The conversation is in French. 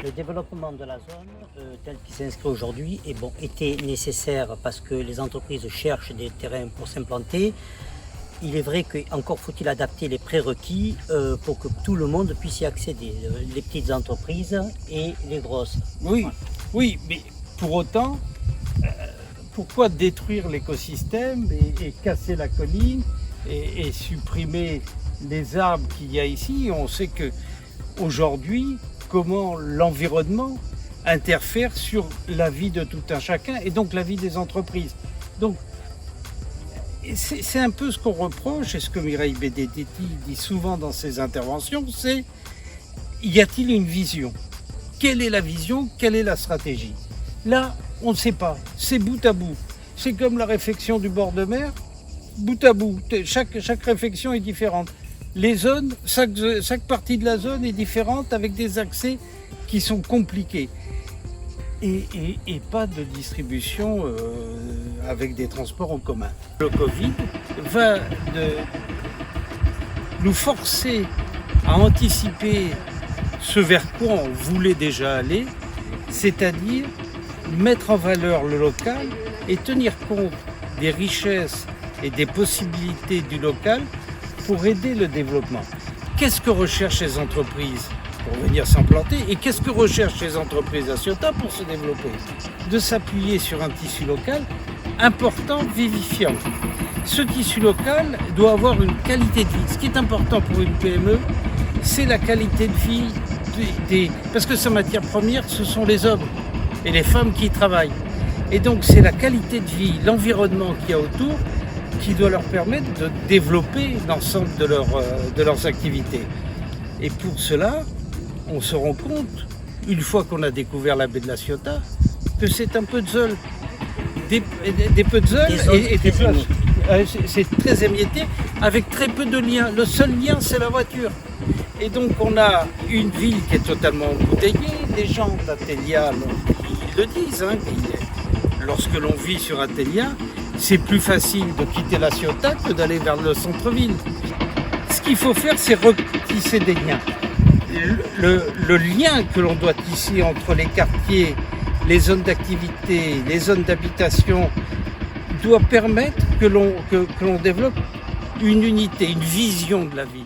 Le développement de la zone tel qu'il s'inscrit aujourd'hui était nécessaire parce que les entreprises cherchent des terrains pour s'implanter. Il est vrai qu'encore faut-il adapter les prérequis pour que tout le monde puisse y accéder, les petites entreprises et les grosses. Oui, oui, mais pour autant, pourquoi détruire l'écosystème et casser la colline et supprimer les arbres qu'il y a ici? On sait que aujourd'hui, comment l'environnement interfère sur la vie de tout un chacun et donc la vie des entreprises. Donc, c'est un peu ce qu'on reproche et ce que Mireille Benedetti dit souvent dans ses interventions, c'est y a-t-il une vision? Quelle est la vision? Quelle est la stratégie? Là, on ne sait pas. C'est bout à bout. C'est comme la réfection du bord de mer, bout à bout. Chaque réfection est différente. Les zones, chaque partie de la zone est différente avec des accès qui sont compliqués. Et pas de distribution avec des transports en commun. Le Covid va nous forcer à anticiper ce vers quoi on voulait déjà aller, c'est-à-dire mettre en valeur le local et tenir compte des richesses et des possibilités du local pour aider le développement. Qu'est-ce que recherchent les entreprises pour venir s'implanter et qu'est-ce que recherchent les entreprises à Ciotat pour se développer? De s'appuyer sur un tissu local important, vivifiant. Ce tissu local doit avoir une qualité de vie. Ce qui est important pour une PME, c'est la qualité de vie parce que sa matière première, ce sont les hommes et les femmes qui y travaillent. Et donc c'est la qualité de vie, l'environnement qu'il y a autour qui doit leur permettre de développer l'ensemble de leurs activités. Et pour cela, on se rend compte, une fois qu'on a découvert la baie de la Ciotat, que c'est un puzzle. Des puzzles et des plages. C'est très émietté, avec très peu de liens. Le seul lien, c'est la voiture. Et donc on a une ville qui est totalement embouteillée. Les gens d'Atelia, ils le disent, hein, lorsque l'on vit sur Atelia, c'est plus facile de quitter la Ciotat que d'aller vers le centre-ville. Ce qu'il faut faire, c'est retisser des liens. Le lien que l'on doit tisser entre les quartiers, les zones d'activité, les zones d'habitation, doit permettre que l'on développe une unité, une vision de la ville.